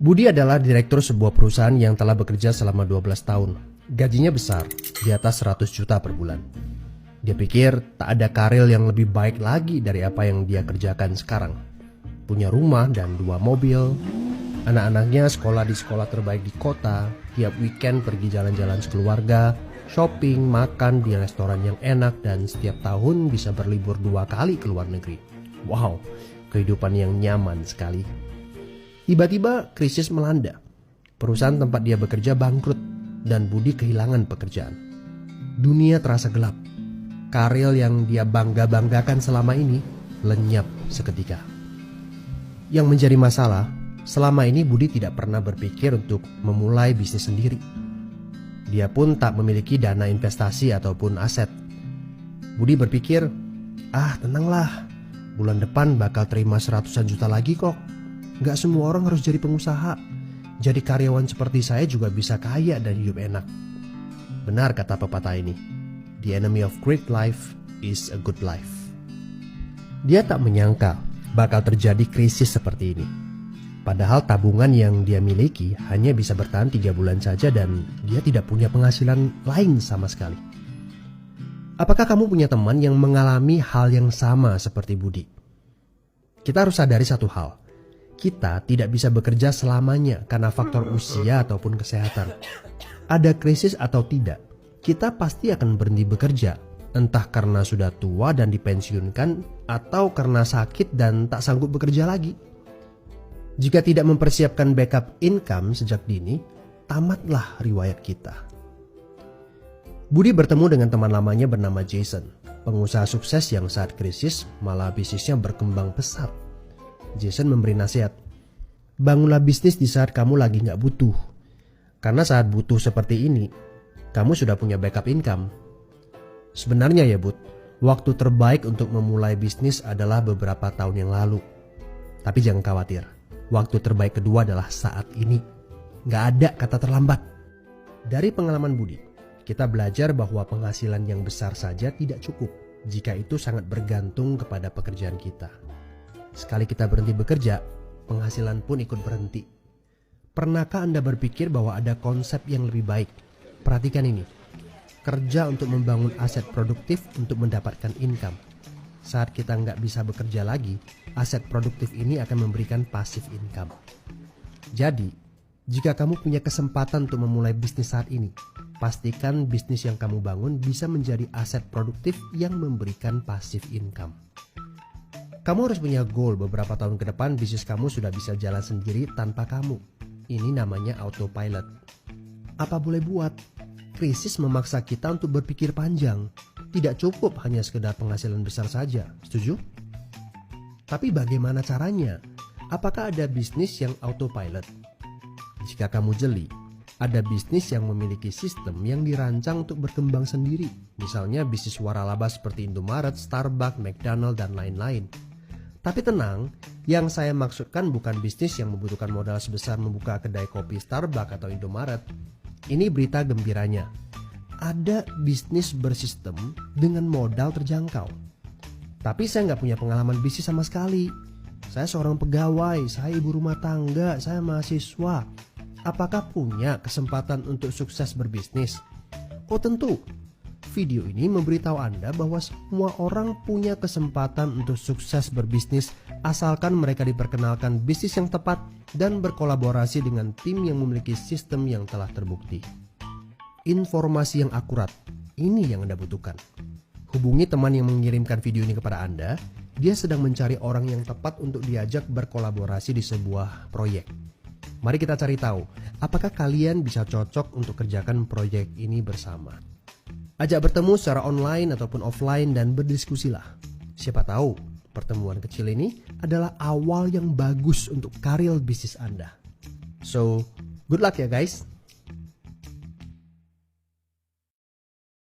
Budi adalah direktur sebuah perusahaan yang telah bekerja selama 12 tahun. Gajinya besar, di atas 100 juta per bulan. Dia pikir tak ada karir yang lebih baik lagi dari apa yang dia kerjakan sekarang. Punya rumah dan 2 mobil. Anak-anaknya sekolah di sekolah terbaik di kota. Tiap weekend pergi jalan-jalan sekeluarga, shopping, makan di restoran yang enak, dan setiap tahun bisa berlibur 2 kali ke luar negeri. Wow, kehidupan yang nyaman sekali. Tiba-tiba krisis melanda. Perusahaan tempat dia bekerja bangkrut dan Budi kehilangan pekerjaan. Dunia terasa gelap. Karir yang dia bangga-banggakan selama ini lenyap seketika. Yang menjadi masalah, selama ini Budi tidak pernah berpikir untuk memulai bisnis sendiri. Dia pun tak memiliki dana investasi ataupun aset. Budi berpikir, tenanglah, bulan depan bakal terima 100-an juta lagi kok. Gak semua orang harus jadi pengusaha. Jadi karyawan seperti saya juga bisa kaya dan hidup enak. Benar kata pepatah ini. The enemy of great life is a good life. Dia tak menyangka bakal terjadi krisis seperti ini. Padahal tabungan yang dia miliki hanya bisa bertahan 3 bulan saja dan dia tidak punya penghasilan lain sama sekali. Apakah kamu punya teman yang mengalami hal yang sama seperti Budi? Kita harus sadari satu hal. Kita tidak bisa bekerja selamanya karena faktor usia ataupun kesehatan. Ada krisis atau tidak, kita pasti akan berhenti bekerja. Entah karena sudah tua dan dipensiunkan, atau karena sakit dan tak sanggup bekerja lagi. Jika tidak mempersiapkan backup income sejak dini, tamatlah riwayat kita. Budi bertemu dengan teman lamanya bernama Jason, pengusaha sukses yang saat krisis malah bisnisnya berkembang pesat. Jason memberi nasihat, bangunlah bisnis di saat kamu lagi gak butuh. Karena saat butuh seperti ini, kamu sudah punya backup income. Sebenarnya ya Bud, waktu terbaik untuk memulai bisnis adalah beberapa tahun yang lalu. Tapi jangan khawatir, waktu terbaik kedua adalah saat ini. Gak ada kata terlambat. Dari pengalaman Budi, kita belajar bahwa penghasilan yang besar saja tidak cukup jika itu sangat bergantung kepada pekerjaan kita. Sekali kita berhenti bekerja, penghasilan pun ikut berhenti. Pernahkah Anda berpikir bahwa ada konsep yang lebih baik? Perhatikan ini. Kerja untuk membangun aset produktif untuk mendapatkan income. Saat kita nggak bisa bekerja lagi, aset produktif ini akan memberikan passive income. Jadi, jika kamu punya kesempatan untuk memulai bisnis saat ini, pastikan bisnis yang kamu bangun bisa menjadi aset produktif yang memberikan passive income. Kamu harus punya goal beberapa tahun ke depan bisnis kamu sudah bisa jalan sendiri tanpa kamu. Ini namanya autopilot. Apa boleh buat? Krisis memaksa kita untuk berpikir panjang. Tidak cukup hanya sekedar penghasilan besar saja. Setuju? Tapi bagaimana caranya? Apakah ada bisnis yang autopilot? Jika kamu jeli, ada bisnis yang memiliki sistem yang dirancang untuk berkembang sendiri. Misalnya bisnis waralaba seperti Indomaret, Starbucks, McDonald, dan lain-lain. Tapi tenang, yang saya maksudkan bukan bisnis yang membutuhkan modal sebesar membuka kedai kopi Starbucks atau Indomaret. Ini berita gembiranya. Ada bisnis bersistem dengan modal terjangkau. Tapi saya nggak punya pengalaman bisnis sama sekali. Saya seorang pegawai, saya ibu rumah tangga, saya mahasiswa. Apakah punya kesempatan untuk sukses berbisnis? Oh tentu. Video ini memberitahu Anda bahwa semua orang punya kesempatan untuk sukses berbisnis asalkan mereka diperkenalkan bisnis yang tepat dan berkolaborasi dengan tim yang memiliki sistem yang telah terbukti. Informasi yang akurat, ini yang Anda butuhkan. Hubungi teman yang mengirimkan video ini kepada Anda. Dia sedang mencari orang yang tepat untuk diajak berkolaborasi di sebuah proyek. Mari kita cari tahu, apakah kalian bisa cocok untuk kerjakan proyek ini bersama. Ajak bertemu secara online ataupun offline dan berdiskusilah. Siapa tahu pertemuan kecil ini adalah awal yang bagus untuk karir bisnis Anda. So, good luck ya guys.